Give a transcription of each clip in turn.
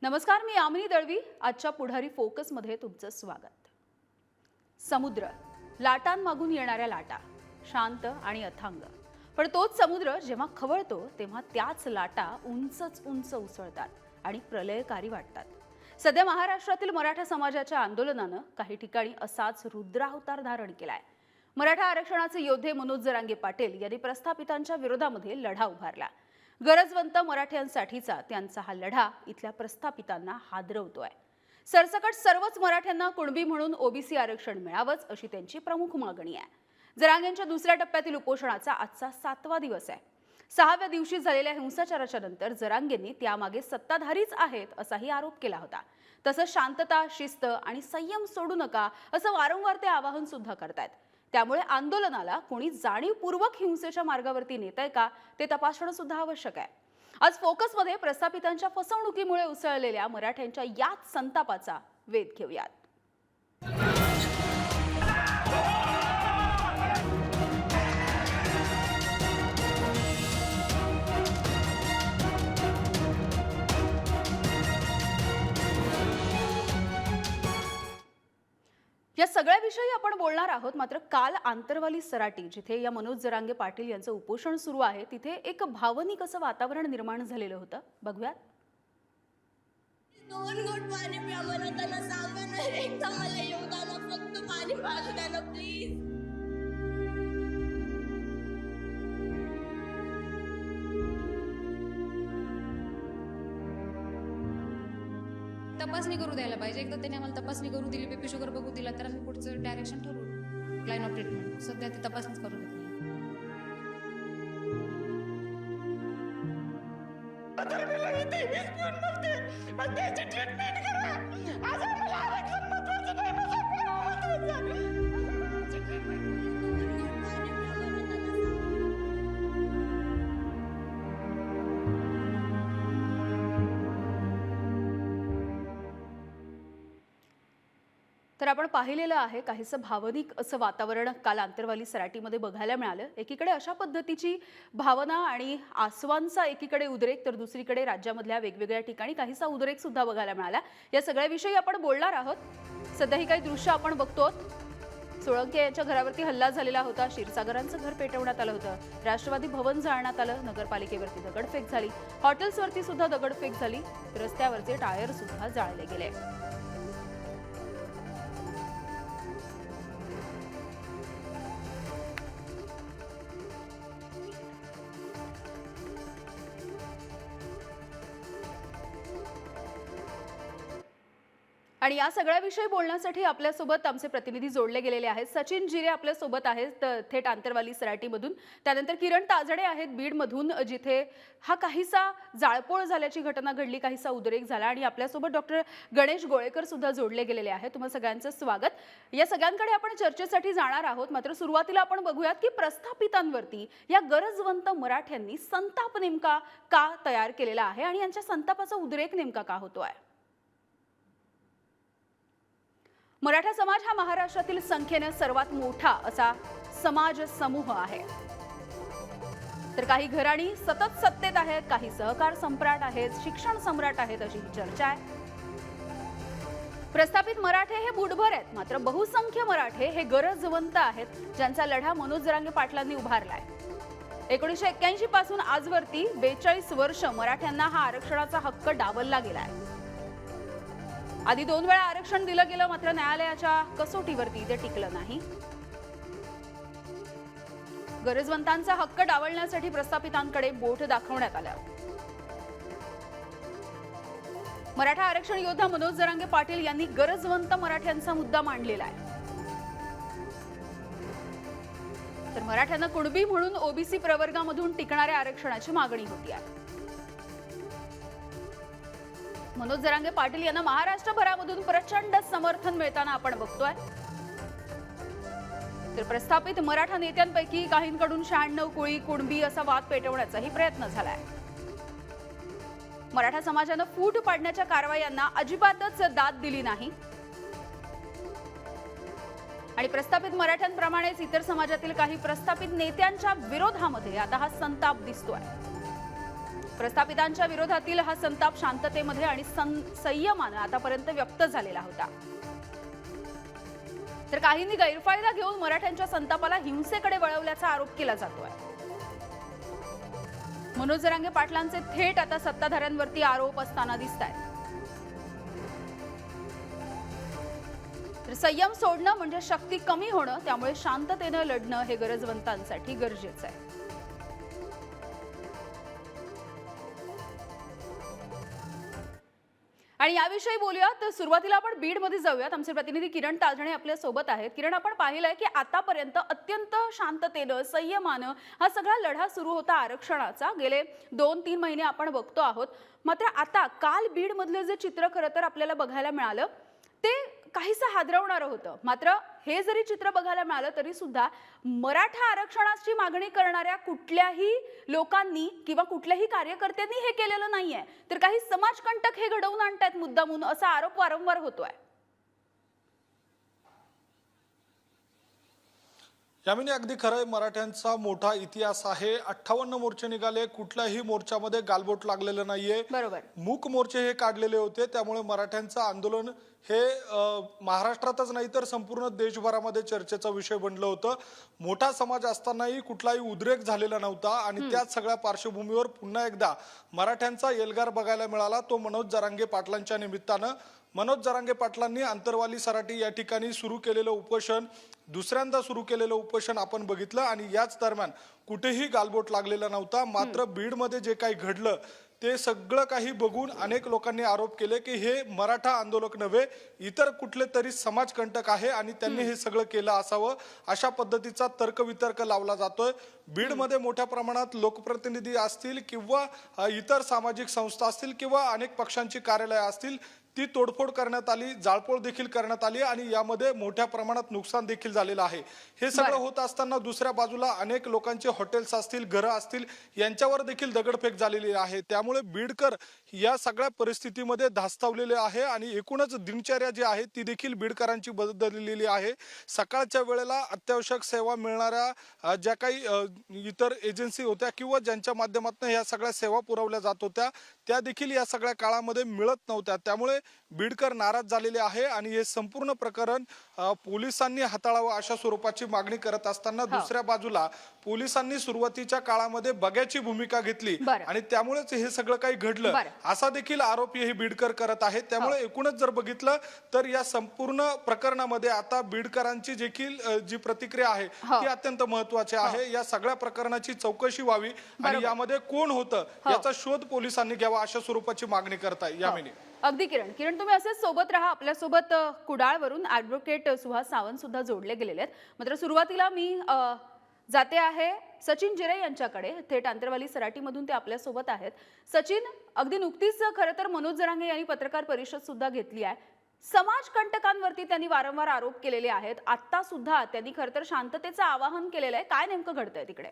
नमस्कार, मी आमिनी दळवी. आजच्या पुढारी फोकसमध्ये तुमचं स्वागत. समुद्र, लाटांमागून येणाऱ्या लाटा, शांत आणि अथांग. पण तोच समुद्र जेव्हा खवळतो तेव्हा त्याच लाटा उंचच उंच उसळतात आणि प्रलयकारी वाटतात. सध्या महाराष्ट्रातील मराठा समाजाच्या आंदोलनानं काही ठिकाणी असाच रुद्रावतार धारण केलाय. मराठा आरक्षणाचे योद्धे मनोज जरांगे पाटील यांनी प्रस्थापितांच्या विरोधामध्ये लढा उभारला. गरजवंत मराठ्यांसाठीचा त्यांचा हा लढा इथल्या प्रस्थापितांना हादरवतोय. सरसकट सर्वच मराठ्यांना कुणबी म्हणून ओबीसी आरक्षण मिळावंच अशी त्यांची प्रमुख मागणी आहे. जरांगेंच्या दुसऱ्या टप्प्यातील उपोषणाचा आजचा 7वा दिवस आहे. 6व्या दिवशी झालेल्या हिंसाचाराच्या नंतर जरांगेंनी त्यामागे सत्ताधारीच आहेत असाही आरोप केला होता. तसंच शांतता, शिस्त आणि संयम सोडू नका असं वारंवार ते आवाहन सुद्धा करतायत. त्यामुळे आंदोलनाला कोणी जाणीवपूर्वक हिंसेच्या मार्गावरती नेतंय का ते तपासणं सुद्धा आवश्यक आहे. आज फोकसमध्ये प्रस्थापितांच्या फसवणुकीमुळे उसळलेल्या मराठ्यांच्या याच संतापाचा वेध घेऊयात. या सगळ्याविषयी आपण बोलणार आहोत. मात्र काल आंतरवाली सराटी जिथे या मनोज जरांगे पाटील यांचं उपोषण सुरू आहे तिथे एक भावनिक असं वातावरण निर्माण झालेलं होतं. बघूयात. दोन घोट पाणी प्या मला, त्यांना सांगा ना एकदा मला येऊ द्या ना, फक्त पाणी पाजू द्या ना प्लीज. तपासणी करू द्यायला पाहिजे. एकदा त्याने आम्हाला तपासणी करू दिली, बीपी शुगर बघू दिला, तर आम्ही पुढचं डायरेक्शन ठरवू लाईन ऑफ ट्रीटमेंट. सध्या ती तपासणीच करू देत नाही. तर आपण पाहिलेलं आहे काहीसं भावनिक असं वातावरण काल आंतरवाली सराटीमध्ये बघायला मिळालं. एकीकडे अशा पद्धतीची भावना आणि आसवांचा एकीकडे उद्रेक, तर दुसरीकडे राज्यामधल्या वेगवेगळ्या ठिकाणी काहीसा उद्रेक सुद्धा बघायला मिळाला. या सगळ्याविषयी आपण बोलणार आहोत. सध्या ही काही दृश्य आपण बघतो. सोळंके यांच्या घरावरती हल्ला झालेला होता. क्षीरसागरांचं घर पेटवण्यात आलं होतं. राष्ट्रवादी भवन जाळण्यात आलं. नगरपालिकेवरती दगडफेक झाली. हॉटेल्सवरती सुद्धा दगडफेक झाली. रस्त्यावरचे टायर सुद्धा जाळले गेले. आणि या सगळ्याविषयी बोलण्यासाठी आपल्यासोबत आमचे प्रतिनिधी जोडले गेलेले आहेत. सचिन जिरे आपल्यासोबत आहेत थेट आंतरवाली सराटीमधून. त्यानंतर किरण ताजडे आहेत बीडमधून, जिथे हा काहीसा जाळपोळ झाल्याची घटना घडली, काहीसा उद्रेक झाला. आणि आपल्यासोबत डॉक्टर गणेश गोळेकर सुद्धा जोडले गेलेले आहेत. तुम्हा सगळ्यांचं स्वागत. या सगळ्यांकडे आपण चर्चेसाठी जाणार आहोत. मात्र सुरुवातीला आपण बघूयात की प्रस्थापितांवरती या गरजवंत मराठ्यांनी संताप नेमका का तयार केलेला आहे आणि यांच्या संतापाचा उद्रेक नेमका का होतोय. मराठा समाज हा महाराष्ट्रातील संख्येने सर्वात मोठा असा समाज समूह आहे. तर काही घराणी सतत सत्तेत आहेत, काही सहकार सम्राट आहेत, शिक्षण सम्राट आहेत अशी ही चर्चा आहे. प्रस्थापित मराठे हे बुटभर आहेत, मात्र बहुसंख्य मराठे हे गरजवंत आहेत, ज्यांचा लढा मनोज जरांगे पाटलांनी उभारलाय. 1981 पासून आजवरती 42 वर्ष मराठ्यांना हा आरक्षणाचा हक्क डावलला गेलाय. आधी 2 वेळा आरक्षण दिलं गेलं, मात्र न्यायालयाच्या कसोटीवरती ते टिकलं नाही. गरजवंतांचा हक्क डावलण्यासाठी प्रस्थापितांकडे बोट दाखवण्यात आलं. मराठा आरक्षण योद्धा मनोज जरांगे पाटील यांनी गरजवंत मराठ्यांचा मुद्दा मांडलेला आहे. तर मराठ्यांना कुणबी म्हणून ओबीसी प्रवर्गामधून टिकणाऱ्या आरक्षणाची मागणी होती आहे. मनोज जरांगे पाटील यांना महाराष्ट्रभरामधून प्रचंड समर्थन मिळताना आपण बघतोय. तर प्रस्थापित मराठा नेत्यांपैकी काहींकडून 96 कोळी कुणबी असा वाद पेटवण्याचाही प्रयत्न झालाय. मराठा समाजानं फूट पाडण्याच्या कारवायांना अजिबातच दाद दिली नाही. आणि प्रस्थापित मराठ्यांप्रमाणेच इतर समाजातील काही प्रस्थापित नेत्यांच्या विरोधामध्ये आता हा संताप दिसतोय. प्रस्थापितांच्या विरोधातील हा संताप शांततेमध्ये आणि संयमानं आतापर्यंत व्यक्त झालेला होता. तर काहींनी गैरफायदा घेऊन मराठ्यांच्या संतापाला हिंसेकडे वळवल्याचा आरोप केला जातोय. मनोज जरांगे पाटलांचे थेट आता सत्ताधाऱ्यांवरती आरोप असताना दिसत आहेत. तर संयम सोडणं म्हणजे शक्ती कमी होणं, त्यामुळे शांततेनं लढणं हे गरजवंतांसाठी गरजेचं आहे. आणि याविषयी बोलूया तर सुरुवातीला आपण बीडमध्ये जाऊयात. आमचे प्रतिनिधी किरण ताजणे आपल्या सोबत आहेत. किरण, आपण पाहिलंय की आतापर्यंत अत्यंत शांततेनं संयमानं हा सगळा लढा सुरू होता आरक्षणाचा. गेले 2-3 महिने आपण बघतो आहोत. मात्र आता काल बीडमधलं जे चित्र खरं तर आपल्याला बघायला मिळालं ते काहीसं हादरवणारं होतं. मात्र हे जरी चित्र बघायला मिळालं तरी सुद्धा मराठा आरक्षणाची मागणी करणाऱ्या कुठल्याही लोकांनी किंवा कुठल्याही कार्यकर्त्यांनी हे केलेलं नाहीये. तर काही समाजकंटक हे घडवून आणतायत मुद्दामून, असा आरोप वारंवार होतोय. यामिनी अगदी खरंय, मराठ्यांचा मोठा इतिहास आहे. 58 मोर्चे निघाले, कुठल्याही मोर्चामध्ये गालबोट लागलेलं नाहीये. बरोबर. मूक मोर्चे हे काढलेले होते. त्यामुळे मराठ्यांचं आंदोलन हे महाराष्ट्रातच नाही तर संपूर्ण देशभरामध्ये चर्चेचा विषय बनलं होतं. मोठा समाज असतानाही कुठलाही उद्रेक झालेला नव्हता आणि त्याच सगळ्या पार्श्वभूमीवर पुन्हा एकदा मराठ्यांचा एल्गार बघायला मिळाला, तो मनोज जरांगे पाटलांच्या निमित्तानं. मनोज जरांगे पाटलांनी आंतरवाली सराटी या ठिकाणी सुरू केलेलं उपोषण, दुसऱ्यांदा सुरू केलेलं उपोषण आपण बघितलं आणि याच दरम्यान कुठेही गालबोट लागलेला नव्हता. मात्र बीडमध्ये जे काही घडलं ते सगळं काही बघून अनेक लोकांनी आरोप केले की हे मराठा आंदोलक नव्हे, इतर कुठले तरी समाजकंटक आहे आणि त्यांनी हे सगळं केलं असावं, अशा पद्धतीचा तर्कवितर्क लावला जातोय. बीडमध्ये मोठ्या प्रमाणात लोकप्रतिनिधी असतील किंवा इतर सामाजिक संस्था असतील किंवा अनेक पक्षांची कार्यालय असतील, ती तोडफोड करण्यात आली, जाळपोळ देखील करण्यात आली आणि यामध्ये मोठ्या प्रमाणात नुकसान देखील झालेलं आहे. हे सगळं होत असताना दुसऱ्या बाजूला अनेक लोकांचे हॉटेल्स असतील, घरं असतील, यांच्यावर देखील दगडफेक झालेली आहे. त्यामुळे बीडकर या सगळ्या परिस्थितीमध्ये धास्तावलेले आहे आणि एकूणच दिनचर्या जी आहे ती देखील बीडकरांची बदललेली आहे. सकाळच्या वेळेला अत्यावश्यक सेवा मिळणाऱ्या ज्या काही इतर एजन्सी होत्या किंवा ज्यांच्या माध्यमातून या सगळ्या सेवा पुरवल्या जात होत्या त्या देखील या सगळ्या काळामध्ये मिळत नव्हत्या. त्यामुळे बीडकर नाराज झालेले आहे आणि हे संपूर्ण प्रकरण पोलिसांनी हाताळावं अशा स्वरूपाची मागणी करत असताना दुसऱ्या बाजूला पोलिसांनी सुरुवातीच्या काळामध्ये बघ्याची भूमिका घेतली आणि त्यामुळेच हे सगळं काही घडलं असा देखील आरोप हे बीडकर करत आहेत. त्यामुळे एकूणच जर बघितलं तर या संपूर्ण प्रकरणामध्ये आता बीडकरांची देखील जी प्रतिक्रिया आहे ती अत्यंत महत्वाची आहे. या सगळ्या प्रकरणाची चौकशी व्हावी आणि यामध्ये कोण होतं याचा शोध पोलिसांनी घ्यावा अशा स्वरूपाची मागणी करताय. यामिनी अगदी किरण तुम्ही असेच सोबत राहा. आपल्यासोबत कुडाळवरून ॲडव्होकेट सुहास सावंत सुद्धा जोडले गेलेले आहेत. मात्र सुरुवातीला मी जाते आहे सचिन जिरे यांच्याकडे. थेट आंतरवाली सराटीमधून ते आपल्यासोबत आहेत. सचिन, अगदी नुकतीच खरं तर मनोज जरांगे यांनी पत्रकार परिषद सुद्धा घेतली आहे. समाजकंटकांवरती त्यांनी वारंवार आरोप केलेले आहेत. आता सुद्धा त्यांनी खरं तर शांततेचं आवाहन केलेलं आहे. काय नेमकं घडतंय तिकडे?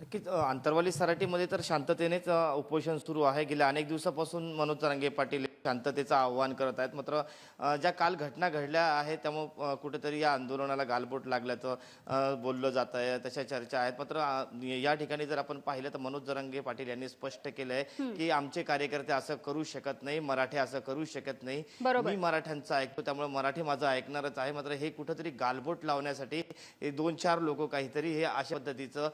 नक्कीच आंतरवाली सराटीमध्ये तर शांततेनेच उपोषण सुरू आहे. गेल्या अनेक दिवसापासून मनोज जरांगे पाटील शांततेचं आव्हान करत आहेत. मात्र ज्या काल घटना घडल्या आहेत त्यामुळे कुठेतरी या आंदोलनाला गालबोट लागल्याचं बोललं जात आहे, तशा चर्चा आहेत. मात्र या ठिकाणी जर आपण पाहिलं तर मनोज जरांगे पाटील यांनी स्पष्ट केलं आहे की आमचे कार्यकर्ते असं करू शकत नाही, मराठे असं करू शकत नाही, मी मराठ्यांचं ऐकतो त्यामुळे मराठी माझं ऐकणारच आहे. मात्र हे कुठेतरी गालबोट लावण्यासाठी 2-4 लोक काहीतरी हे अशा पद्धतीचं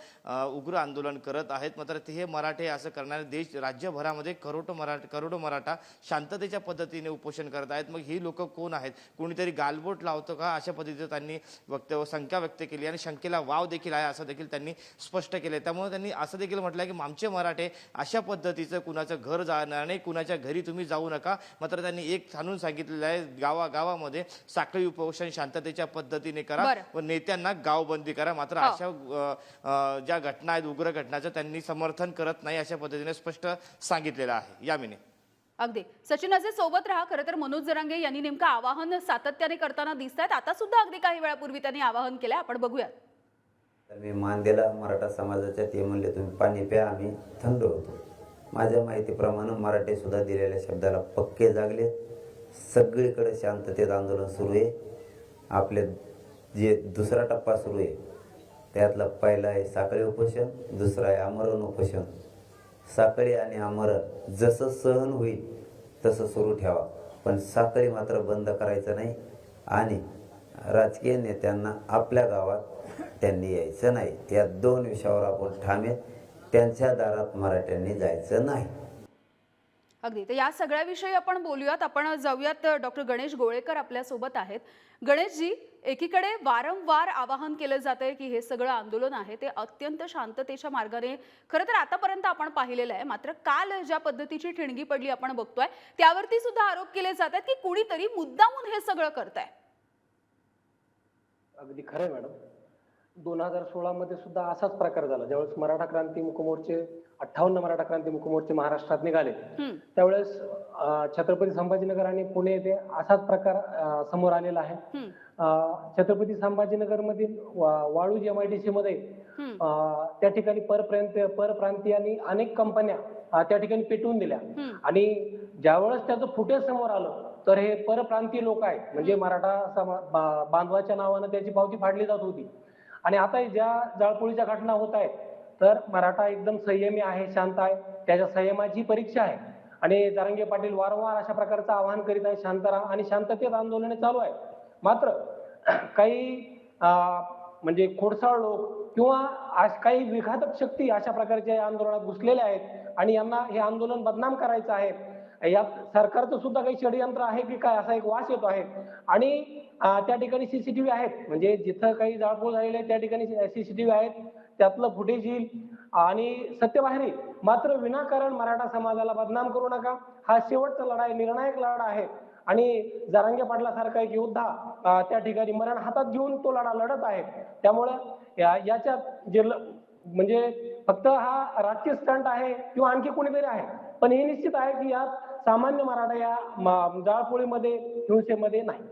उग्र आंदोलन करत आहेत. मात्र हे मराठे असं करणारे देश राज्यभरामध्ये करोडो मराठा शांततेच्या पद्धतीने उपोषण करत आहेत. मग ही लोक कोण आहेत? कोणीतरी गालबोट लावतं का? अशा पद्धतीचं त्यांनी शंका व्यक्त केली आणि शंकेला वाव देखील आहे असं देखील त्यांनी स्पष्ट केलंय. त्यामुळे त्यांनी असं देखील म्हटलंय की आमचे मराठे अशा पद्धतीचं कुणाचं घर जाणार नाही, कुणाच्या घरी तुम्ही जाऊ नका. मात्र त्यांनी एक सांगून सांगितलेलं आहे, गावागावामध्ये साखळी उपोषण शांततेच्या पद्धतीने करा व नेत्यांना गावबंदी करा. मात्र अशा ज्या घटना आहेत उग्र घटनाचं त्यांनी समर्थन करत नाही अशा पद्धतीने स्पष्ट सांगितलेलं आहे. यामिनी अगदी सचिन असे सोबत राहा. खरं तर मनोज जरांगे यांनी नेमकं आवाहन सातत्याने करताना दिसत आहेत. आता सुद्धा अगदी काही वेळापूर्वी त्यांनी आवाहन केलंय, आपण बघूयात. मी मान दिला मराठा समाजाच्या, ते म्हणले तुम्ही पाणी प्या, आम्ही थंड होतो. माझ्या माहितीप्रमाणे मराठे सुद्धा दिलेल्या शब्दाला पक्के जागले. सगळीकडे शांततेत आंदोलन सुरू आहे. आपले जे दुसरा टप्पा सुरू आहे त्यातलं पहिलं आहे साखळी उपोषण, दुसरं आहे आमरण उपोषण. साखळी आणि आमरण जसं सहन होईल तसं सुरू ठेवा, पण साखळी मात्र बंद करायचं नाही. आणि राजकीय नेत्यांना आपल्या गावात त्यांनी यायचं नाही. या 2 विषयावर आपण ठाम आहेत. त्यांच्या दारात मराठ्यांनी जायचं नाही. अगदी. तर या सगळ्याविषयी आपण बोलूयात. आपण जाऊयात, डॉक्टर गणेश गोळेकर आपल्यासोबत आहेत. गणेशजी, एकीकडे वारंवार आवाहन केलं जात आहे की हे सगळं आंदोलन आहे ते अत्यंत शांततेच्या मार्गाने खरं तर आतापर्यंत आपण पाहिलेलं आहे, मात्र काल ज्या पद्धतीची ठिणगी पडली आपण बघतोय त्यावरती सुद्धा आरोप केले जात आहेत की कुणीतरी मुद्दामून हे सगळं करताय. अगदी खरं आहे मॅडम. 2016 मध्ये सुद्धा असाच प्रकार झाला. ज्यावेळेस मराठा क्रांती मूकमोर्चे 58 मराठा क्रांती मूकमोर्चे महाराष्ट्रात निघाले, त्यावेळेस छत्रपती संभाजीनगर आणि पुणे येथे असाच प्रकार समोर आलेला आहे. छत्रपती संभाजीनगर मधील वाळूज MIDC मध्ये त्या ठिकाणी परप्रांतीयांनी अनेक कंपन्या त्या ठिकाणी पेटवून दिल्या. आणि ज्यावेळेस त्याचं फुटेज समोर आलं तर हे परप्रांतीय लोक आहेत, म्हणजे मराठा बांधवाच्या नावानं त्याची पावती फाडली जात होती. आणि आता ज्या जाळपोळीच्या घटना होत आहेत तर मराठा एकदम संयमी आहे, शांत आहे. त्याच्या संयमाची परीक्षा आहे. आणि जरांगे पाटील वारंवार अशा प्रकारचं आवाहन करीत आहे, शांत राहा, आणि शांततेत आंदोलने चालू आहे. मात्र काही म्हणजे खोडसाळ लोक किंवा काही विघातक शक्ती अशा प्रकारच्या आंदोलनात घुसलेल्या आहेत आणि यांना हे आंदोलन बदनाम करायचं आहे. यात सरकारचं सुद्धा काही षडयंत्र आहे की काय असा एक वास येतो आहे. आणि त्या ठिकाणी CCTV आहेत, म्हणजे जिथं काही जाळपोळ झालेले आहे त्या ठिकाणी CCTV आहेत, त्यातलं फुटेज येईल आणि सत्य बाहेर येईल. मात्र विनाकारण मराठा समाजाला बदनाम करू नका. हा शेवटचा लढा आहे, निर्णायक लढा आहे. आणि जरांगे पाटलासारखा एक योद्धा त्या ठिकाणी मरण हातात घेऊन तो लढा लढत आहे. त्यामुळं याच्यात जे म्हणजे फक्त हा राजकीय स्टंट आहे किंवा आणखी कोणीतरी आहे, पण हे निश्चित आहे की यात सामान्य मराठा या जाळपोळीमध्ये हिंसेमध्ये नाही.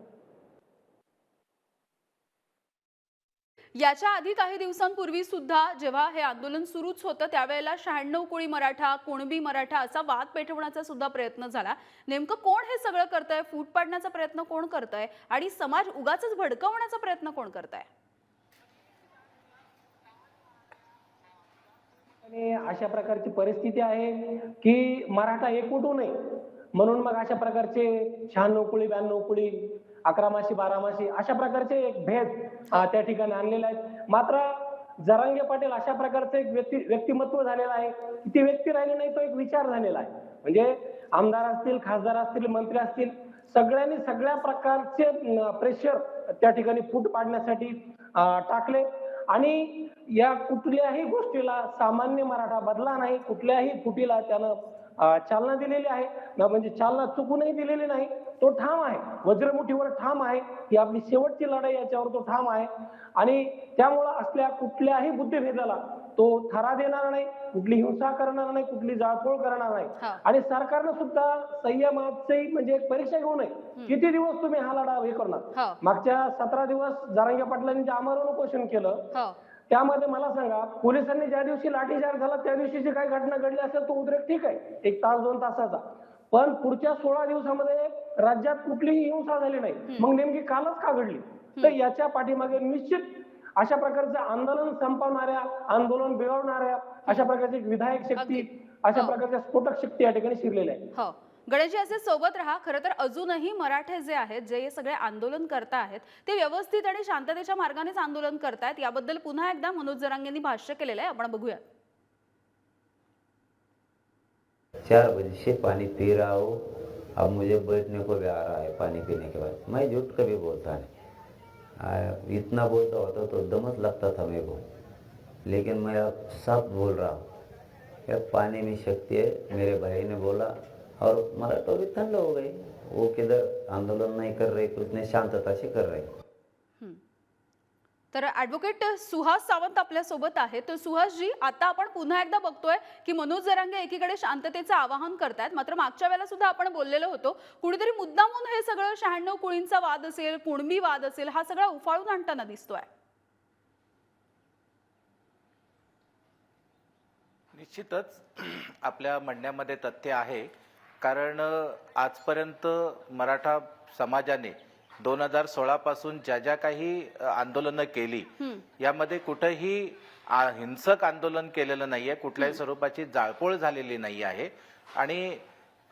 याच्या आधी काही दिवसांपूर्वी सुद्धा जेव्हा हे आंदोलन सुरूच होतं त्यावेळेला 96 कोळी मराठा, कुणबी मराठा असा वाद पेटवण्याचा सुद्धा प्रयत्न झाला. नेमकं कोण हे सगळं करतंय? फूट पाडण्याचा प्रयत्न कोण करतंय आणि समाज उगाचच भडकवण्याचा प्रयत्न कोण करतंय? आणि अशा प्रकारची परिस्थिती आहे की मराठा एकवट होऊ नये म्हणून मग अशा प्रकारचे 96 कोळी, 92 कोळी, 11 मासी, 12 मासी अशा प्रकारचे एक भेद त्या ठिकाणी आणलेले आहेत. मात्र जरांगे पाटील अशा प्रकारचं एक व्यक्तिमत्व झालेलं आहे की ती व्यक्ती राहिली नाही, तो एक विचार झालेला आहे. म्हणजे आमदार असतील, खासदार असतील, मंत्री असतील, सगळ्यांनी सगळ्या प्रकारचे प्रेशर त्या ठिकाणी फूट पाडण्यासाठी टाकले. आणि या कुठल्याही गोष्टीला सामान्य मराठा बदला नाही, कुठल्याही फुटीला त्यानं चालना दिलेली आहे, म्हणजे चालना चुकूनही दिलेली नाही. तो ठाम आहे, वज्रमुठीवर ठाम आहे. ही आपली शेवटची लढाई, याच्यावर तो ठाम आहे. आणि त्यामुळं असल्या कुठल्याही बुद्धिभेदाला तो थरा देणार नाही, कुठली हिंसा करणार नाही, कुठली जाळपोळ करणार नाही. आणि सरकारनं सुद्धा संयमाची म्हणजे एक परीक्षा घेऊ नये. किती दिवस तुम्ही हा लढा हे करणार? मागच्या 17 दिवस जरांगे पाटलांनी जे आमरण उपोषण केलं त्यामध्ये मला सांगा, पोलिसांनी ज्या दिवशी लाठीचार्ज झाला त्या दिवशीची काही घटना घडली असेल तो उद्रेक ठीक आहे, 1 तास 2 तासाचा, पण पुढच्या 16 दिवसामध्ये राज्यात कुठलीही हिंसा झाली नाही. मग नेमकी कालच का घडली? तर याच्या पाठीमागे निश्चित अशा प्रकारचं आंदोलन संपवणाऱ्या, आंदोलन बिघडवणाऱ्या अशा प्रकारची विधायक शक्ती, अशा प्रकारच्या स्फोटक शक्ती या ठिकाणी शिरलेल्या आहेत. गणेशजी, असे सोबत राहा. खरं तर अजूनही मराठे जे आहेत, जे हे सगळे आंदोलन करतायत ते व्यवस्थित आणि शांततेच्या मार्गानेच आंदोलन करतायत. याबद्दल पुन्हा एकदा मनोज जरांगेंनी भाष्य केलेलं आहे, आपण बघूया. 4 बजे से पानी पी रहा हूँ, अब मुझे बैठने को भी आ रहा है पानी पीने के बाद. मैं झूठ कभी बोलता नहीं, इतना बोलता होता तो दमच लगता था मेरे को, लेकिन मैं अब साफ बोल रहा हूँ कि पानी में शक्ति है. मेरे भाई ने बोला और मराठा भी ठंड हो गई. वो किधर आंदोलन नहीं कर रहे, कुछ नहीं, शांतता से कर रहे. तर ॲडव्होकेट सुहास सावंत आपल्या सोबत आहे. तर सुहासजी, आता आपण पुन्हा एकदा बघतोय की मनोज जरांगे एकीकडे शांततेचं आवाहन करतायत, मात्र मागच्या वेळेला सुद्धा आपण बोललेलो होतो कुणीतरी मुद्दामून हे सगळं 96 कोळींचा वाद असेल, कुणबी वाद असेल, हा सगळा उफाळून आणताना दिसतोय. निश्चितच आपल्या म्हणण्यामध्ये तथ्य आहे, कारण आजपर्यंत मराठा समाजाने 2016 पासून ज्या ज्या काही आंदोलनं केली यामध्ये कुठेही हिंसक आंदोलन केलेलं नाहीये, कुठल्याही स्वरूपाची जाळपोळ झालेली नाही आहे. आणि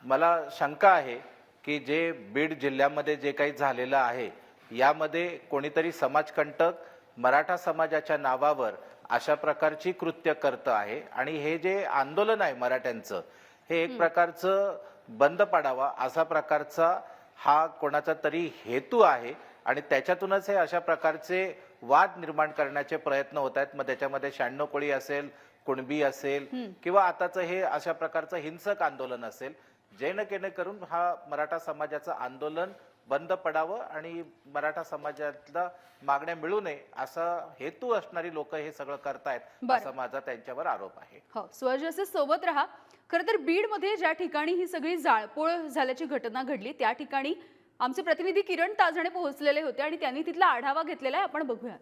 मला शंका आहे की जे बीड जिल्ह्यामध्ये जे काही झालेलं आहे यामध्ये कोणीतरी समाजकंटक मराठा समाजाच्या नावावर अशा प्रकारची कृत्य करतं आहे. आणि हे जे आंदोलन आहे मराठ्यांचं, हे एक प्रकारचं बंद पाडावा असा प्रकारचा हा कोणाचा तरी हेतू आहे आणि त्याच्यातूनच हे अशा प्रकारचे वाद निर्माण करण्याचे प्रयत्न होत आहेत. मग त्याच्यामध्ये 96 कोळी असेल, कुणबी असेल किंवा आताचं हे अशा प्रकारचं हिंसक आंदोलन असेल, जेणेकरून हा मराठा समाजाचं आंदोलन बंद पडावं आणि मराठा समाजातला मागण्या मिळू नये असा हेतू असणारी लोक हे सगळं करतायत असा माझा त्यांच्यावर आरोप आहे. हो, स्वजसेस सोबत राहा. खरं तर बीडमध्ये ज्या ठिकाणी ही सगळी जाळपोळ झाल्याची घटना घडली त्या ठिकाणी आमचे प्रतिनिधी किरण ताजणे पोहोचलेले होते आणि त्यांनी तिथला आढावा घेतलेला आहे. आपण बघूया.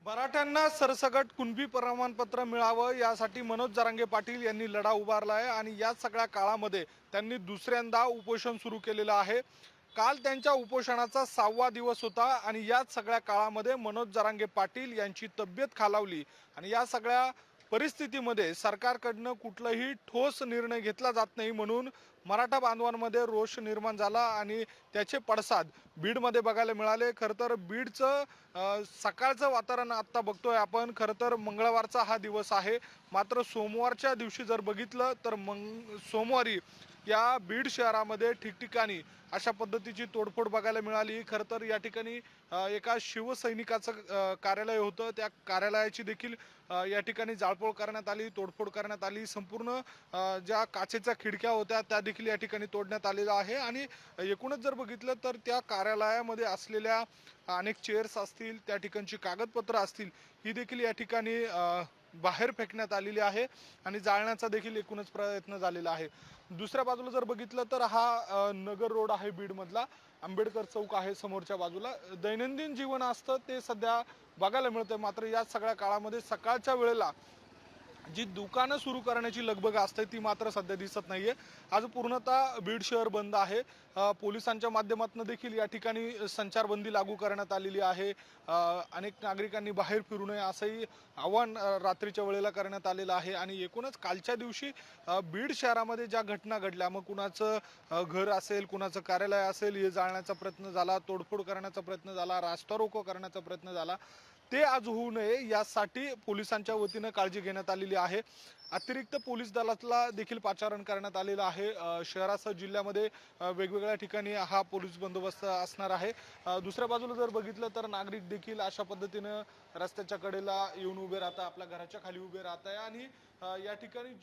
मराठ्यांना सरसकट कुणबी प्रमाणपत्र मिळावं यासाठी मनोज जरांगे पाटील यांनी लढा उभारला आहे आणि या सगळ्या काळामध्ये त्यांनी दुसऱ्यांदा उपोषण सुरू केलेलं आहे. काल त्यांच्या उपोषणाचा 6वा दिवस होता आणि याच सगळ्या काळामध्ये मनोज जरांगे पाटील यांची तब्येत खालावली आणि या सगळ्या परिस्थितीमध्ये सरकारकडनं कुठलाही ठोस निर्णय घेतला जात नाही म्हणून मराठा बांधवांमध्ये रोष निर्माण झाला आणि त्याचे पडसाद बीडमध्ये बघायला मिळाले. खरं तर बीडचं सकाळचं वातावरण आत्ता बघतोय आपण. खरं तर मंगळवारचा हा दिवस आहे, मात्र सोमवारच्या दिवशी जर बघितलं तर सोमवारी या बीड शहरामध्ये ठिकठिकाणी अशा पद्धतीची तोडफोड बघायला मिळाली. खरं तर या ठिकाणी एका शिवसैनिकाचं कार्यालय होतं, त्या कार्यालयाची देखील या ठिकाणी जाळपोळ करण्यात आली, तोडफोड करण्यात आली. संपूर्ण ज्या काचेच्या खिडक्या होत्या त्या देखील या ठिकाणी तोडण्यात आलेल्या आहे आणि एकूणच जर बघितलं तर त्या कार्यालयामध्ये असलेल्या अनेक चेअर्स असतील, त्या ठिकाणची कागदपत्र असतील, ही देखील या ठिकाणी बाहेर फेकण्यात आलेली आहे आणि जाळण्याचा देखील एकूणच प्रयत्न झालेला आहे. दुसऱ्या बाजूला जर बघितलं तर हा नगर रोड आहे बीडमधला, आंबेडकर चौक आहे समोरच्या बाजूला. दैनंदिन जीवन असतं ते सध्या बघायला मिळतं, मात्र या सगळ्या काळामध्ये सकाळच्या वेळेला जी दुकानं सुरू करण्याची लगबग असते ती मात्र सध्या दिसत नाहीये. आज पूर्णतः बीड शहर बंद आहे. पोलिसांच्या माध्यमातून देखील या ठिकाणी संचारबंदी लागू करण्यात आलेली आहे. अनेक नागरिकांनी बाहेर फिरू नये असंही आवाहन रात्रीच्या वेळेला करण्यात आलेलं आहे. आणि एकूणच कालच्या दिवशी बीड शहरामध्ये ज्या घटना घडल्या, मग कुणाचं घर असेल, कुणाचं कार्यालय असेल, हे जाळण्याचा प्रयत्न झाला, तोडफोड करण्याचा प्रयत्न झाला, रास्ता रोको करण्याचा प्रयत्न झाला, ते आज होऊ नये यासाठी पोलिसांच्या वतीनं काळजी घेण्यात आलेली आहे. अतिरिक्त पोलीस दलाला देखील पाचारण करण्यात आलेलं आहे. शहरासह जिल्ह्यामध्ये वेगवेगळ्या ठिकाणी हा पोलीस बंदोबस्त असणार आहे. दुसऱ्या बाजूला जर बघितलं तर नागरिक देखील अशा पद्धतीनं रस्त्याच्या कडेला येऊन उभे राहतात, आपल्या घराच्या खाली उभे राहत आहे आणि या ठिकाणी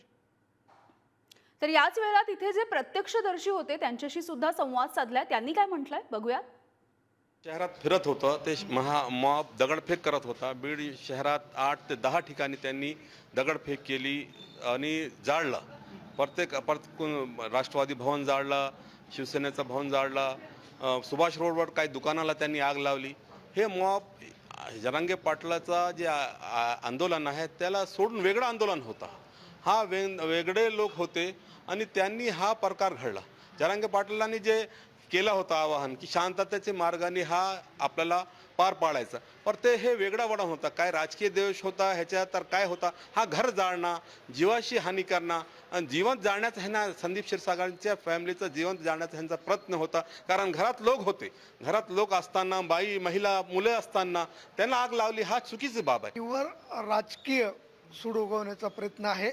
तर याच वेळेला तिथे जे प्रत्यक्षदर्शी होते त्यांच्याशी सुद्धा संवाद साधलाय. त्यांनी काय म्हटलंय बघूया. शहरात फिरत होतं ते मॉब दगडफेक करत होता. बीड शहरात 8 ते 10 ठिकाणी त्यांनी दगडफेक केली आणि जाळलं. प्रत्येक राष्ट्रवादी भवन जाळलं, शिवसेनेचं भवन जाळलं, सुभाष रोडवर काही दुकानाला त्यांनी आग लावली. हे मॉब जरांगे पाटलाचा जे आंदोलन आहे त्याला सोडून वेगळं आंदोलन होता. हा वेगळे लोक होते आणि त्यांनी हा प्रकार घडला. जरांगे पाटलांनी जे केलं होतं आवाहन की शांततेच्या मार्गाने हा आपल्याला पार पाडायचा, पण ते हे वेगळा वळण होता. काय राजकीय द्वेष होता ह्याच्यात, तर काय होता हा घर जाळणं, जीवाशी हानी करणं आणि जीवन जाळण्याचा ह्यांना संदीप क्षीरसागरांच्या फॅमिलीचं जीवन जाळण्याचा ह्यांचा प्रयत्न होता. कारण घरात लोक होते, घरात लोक असताना बाई महिला मुलं असताना त्यांना आग लावली, हा चुकीची बाब आहे. वर राजकीय सूड उगवण्याचा प्रयत्न आहे.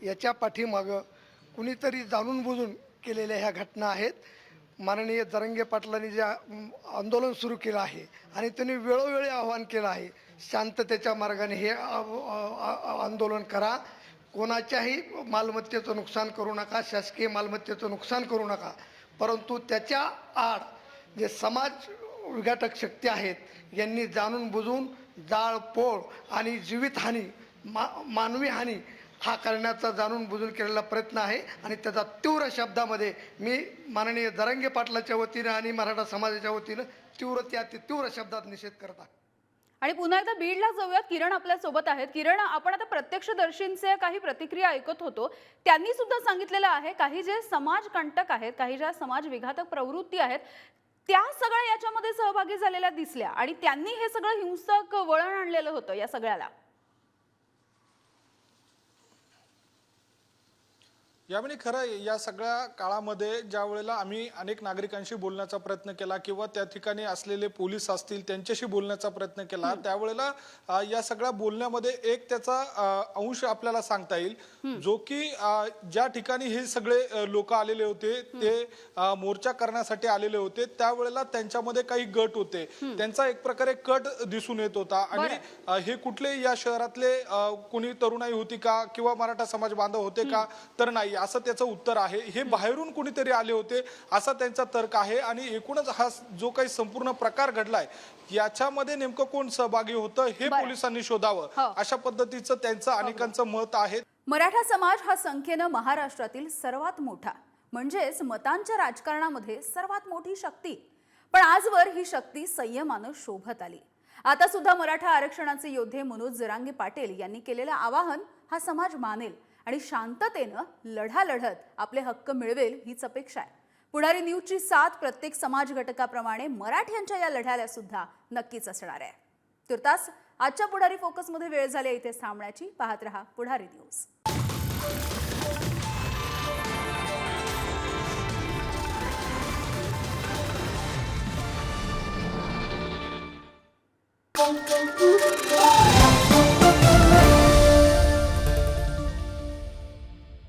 याच्या पाठीमागं कुणीतरी जाणून बुजून केलेल्या ह्या घटना आहेत. माननीय जरांगे पाटलांनी जे आंदोलन सुरू केलं आहे आणि त्यांनी वेळोवेळी आवाहन केलं आहे शांततेच्या मार्गाने हे आंदोलन करा, कोणाच्याही मालमत्तेचं नुकसान करू नका, शासकीय मालमत्तेचं नुकसान करू नका. परंतु त्याच्या आड जे समाज विघातक शक्ती आहेत यांनी जाणून बुजून जाळपोळ आणि जीवितहानी मानवी हानी हा करण्याचा जाणून बुजून केलेला प्रयत्न आहे आणि त्याचा तीव्र शब्दामध्ये मी माननीय जरांगे पाटलाच्या वतीनं आणि मराठा समाजाच्या वतीनं तीव्र शब्दात निषेध करत आहे. आणि पुन्हा एकदा बीडला जाऊयात. किरण आपल्या सोबत आहेत. किरण, आपण आता प्रत्यक्षदर्शींचे काही प्रतिक्रिया ऐकत होतो. त्यांनी सुद्धा सांगितलेलं आहे काही जे समाज कंटक आहेत, काही ज्या समाज विघातक प्रवृत्ती आहेत त्या सगळ्या याच्यामध्ये सहभागी झालेल्या दिसल्या आणि त्यांनी हे सगळं हिंसक वळण आणलेलं होतं या सगळ्याला. यामिनी खरं आहे, या सगळ्या काळामध्ये ज्या वेळेला आम्ही अनेक नागरिकांशी बोलण्याचा प्रयत्न केला किंवा त्या ठिकाणी असलेले पोलीस असतील त्यांच्याशी बोलण्याचा प्रयत्न केला, त्यावेळेला या सगळ्या बोलण्यामध्ये एक त्याचा अंश आपल्याला सांगता येईल, जो की ज्या ठिकाणी हे सगळे लोक आलेले होते ते मोर्चा करण्यासाठी आलेले होते, त्यावेळेला त्यांच्यामध्ये काही गट होते, त्यांचा एक प्रकारे कट दिसून येत होता. आणि हे कुठले या शहरातले कोणी तरुणाई होती का किंवा मराठा समाज बांधव होते का, तर नाही असं त्याचं उत्तर आहे. हे बाहेरून कोणीतरी आले होते असा त्यांचा तर्क आहे. आणि एकूणच हा जो काही संपूर्ण प्रकार घडलाय याच्यामध्ये नेमकं कोण सहभागी होतं हे पोलिसांनी शोधावं, अशा पद्धतीचं त्यांचं अनेकांचं मत आहे. मराठा समाज हा संख्येनं महाराष्ट्रातील सर्वात मोठा, म्हणजेच मतांच्या राजकारणामध्ये सर्वात मोठी शक्ती. पण आजवर ही शक्ती संयमानं शोभत आली. आता सुद्धा मराठा आरक्षणाचे योद्धे मनोज जरांगे पाटील यांनी केलेलं आवाहन हा समाज मानेल आणि शांततेनं लढा लढत आपले हक्क मिळवेल हीच अपेक्षा आहे. पुढारी न्यूजची साथ प्रत्येक समाज घटकाप्रमाणे मराठ्यांच्या या लढ्याला सुद्धा नक्कीच असणार आहे. तुर्तास आजच्या पुढारी फोकसमध्ये वेळ झाली इथे थांबण्याची. पाहत रहा पुढारी न्यूज.